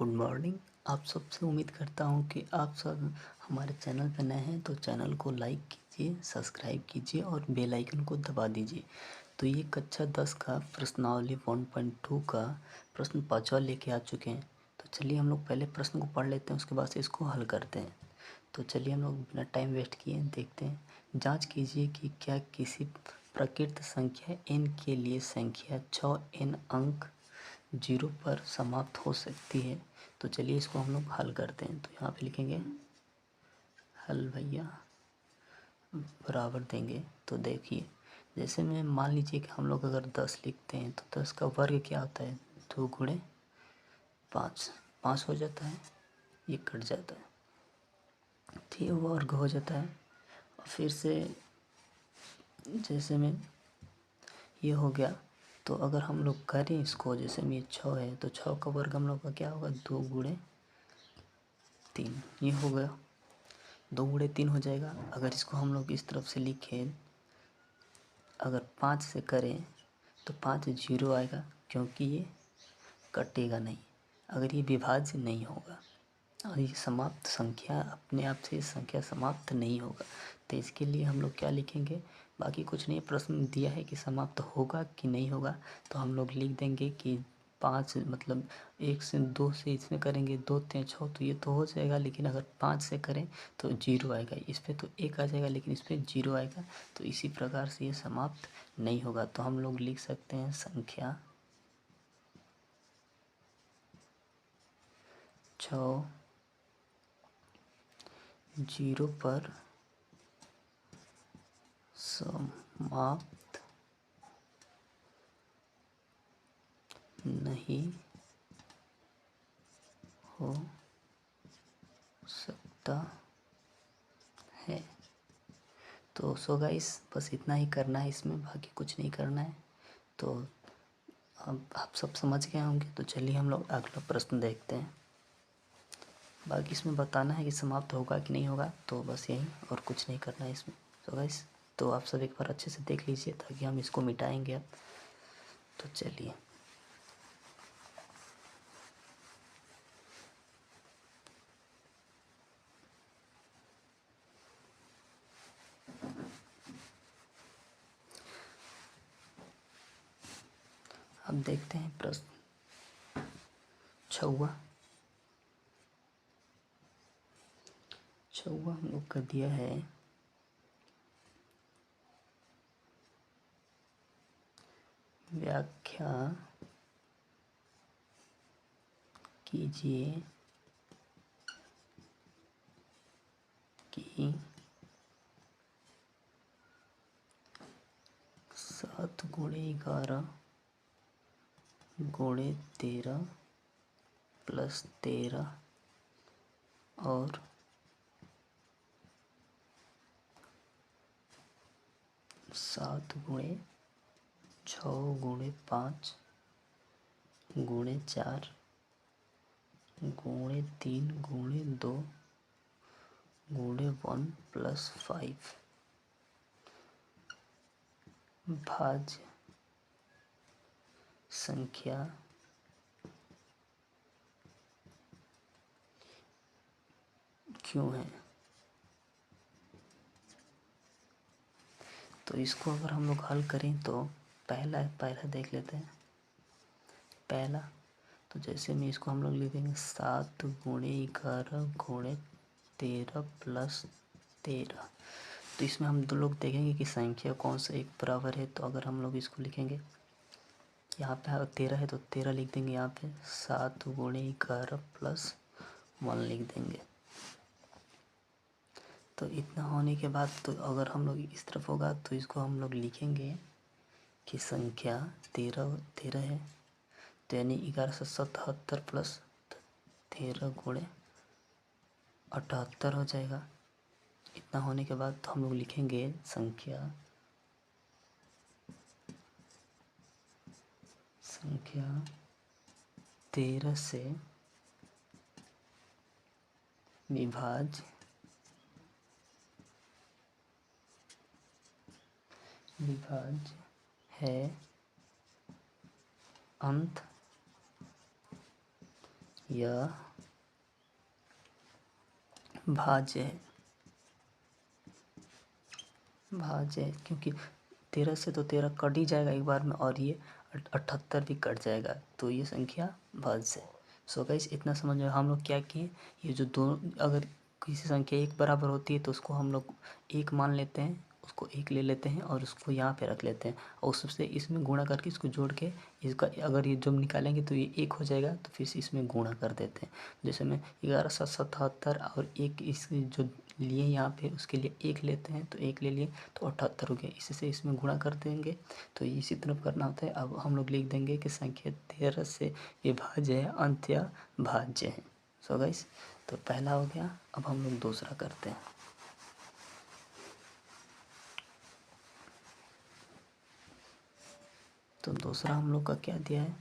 Good morning. आप सबसे उम्मीद करता हूँ कि आप सब हमारे चैनल पर नए हैं तो चैनल को लाइक कीजिए, सब्सक्राइब कीजिए और बेल आइकन को दबा दीजिए। तो ये कक्षा 10 का प्रश्नावली 1.2 का प्रश्न 5वां लेके आ चुके हैं। तो चलिए हम लोग पहले प्रश्न को पढ़ लेते हैं, उसके बाद से इसको हल करते हैं। तो चलिए हम लोग बिना टाइम वेस्ट किए देखते हैं। जांच कीजिए कि क्या किसी प्रकृत संख्या n के लिए संख्या 6n अंक 0 पर समाप्त हो सकती है। तो चलिए इसको हम लोग हल करते हैं। तो यहाँ पे लिखेंगे हल भैया बराबर देंगे। तो देखिए, जैसे मैं मान लीजिए कि हम लोग अगर 10 लिखते हैं तो 10 का वर्ग क्या होता है, 2 गुणे 5, 5 हो जाता है, ये कट जाता है, ठीक है, वर्ग हो जाता है। और फिर से जैसे में ये हो गया, तो अगर हम लोग करें इसको, जैसे में 6 है तो 6 का वर्ग हम लोग का क्या होगा, 2 गुणे 3, ये हो गया, 2 गुणे 3 हो जाएगा। अगर इसको हम लोग इस तरफ से लिखें, अगर 5 से करें तो 5 जीरो आएगा, क्योंकि ये कटेगा नहीं, अगर ये विभाज्य नहीं होगा और ये समाप्त संख्या, अपने आप से संख्या समाप्त नहीं होगा। तो इसके लिए हम लोग क्या लिखेंगे, बाकी कुछ नहीं, प्रश्न दिया है कि समाप्त होगा कि नहीं होगा, तो हम लोग लिख देंगे कि 5 मतलब 1 से 2 से इसमें करेंगे, 2 3 6 तो ये तो हो जाएगा, लेकिन अगर 5 से करें तो 0 आएगा, इस पर तो 1 आ जाएगा लेकिन इस पर 0 आएगा। तो इसी प्रकार से ये समाप्त नहीं होगा। तो हम लोग लिख सकते हैं संख्या 6 0 पर समाप्त नहीं हो सकता है। तो सो गाइस, बस इतना ही करना है इसमें, बाकी कुछ नहीं करना है। तो अब आप सब समझ गए होंगे। तो चलिए हम लोग अगला प्रश्न देखते हैं। बाकी इसमें बताना है कि समाप्त होगा कि नहीं होगा, तो बस यही, और कुछ नहीं करना है इसमें। तो गाइस, तो आप सब एक बार अच्छे से देख लीजिए, ताकि हम इसको मिटाएंगे अब। तो चलिए, अब देखते हैं प्रश्न 6वां। हम लोग का दिया है व्याख्या कीजिए कि 7 गुणे 11 गुणे 13 प्लस 13 और 7 गुणे 6 गुणे 5 गुणे 4 गुणे 3 गुणे 2 गुणे 1 प्लस 5 भाज्य संख्या क्यों है। तो इसको अगर हम लोग हल करें तो पहला देख लेते हैं। पहला, तो जैसे में इसको हम लोग लिख देंगे 7 गुणे 11 गुणे 13 प्लस 13। तो इसमें हम दो लोग देखेंगे कि संख्या कौन सा एक बराबर है। तो अगर हम लोग इसको लिखेंगे, यहाँ पे 13 है तो 13 लिख देंगे, यहाँ पे 7 गुणे 11 प्लस 1 लिख देंगे। तो इतना होने के बाद, तो अगर हम लोग इस तरफ होगा तो इसको हम लोग लिखेंगे कि संख्या 13 है, तो यानी 1177 प्लस 13 गुणे 78 हो जाएगा। इतना होने के बाद तो हम लोग लिखेंगे संख्या 13 से विभाज्य है, अंत यह भाज्य है, भाज्य है, क्योंकि 13 से तो 13 कट ही जाएगा एक बार में, और ये 78 भी कट जाएगा, तो ये संख्या भाज्य है। सो गाइस इतना समझ में हम लोग क्या किए, ये जो दो अगर किसी संख्या एक बराबर होती है तो उसको हम लोग एक मान लेते हैं, उसको एक ले लेते हैं और उसको यहाँ पे रख लेते हैं, और सबसे इसमें गुणा करके इसको जोड़ के इसका अगर ये जब निकालेंगे तो ये एक हो जाएगा, तो फिर से इसमें गुणा कर देते हैं। जैसे में 1177 और एक इस जो लिए यहाँ पे उसके लिए एक लेते हैं, तो एक ले लिए तो 78 हो गया, इसी से इसमें गुणा कर देंगे, तो इसी तरफ करना होता है। अब हम लोग लिख देंगे कि संख्या 13 से ये भाज्य है, अंत्य भाज्य है। सो गाइस तो पहला हो गया, अब हम लोग दूसरा करते हैं। तो दूसरा हम लोग का क्या दिया है,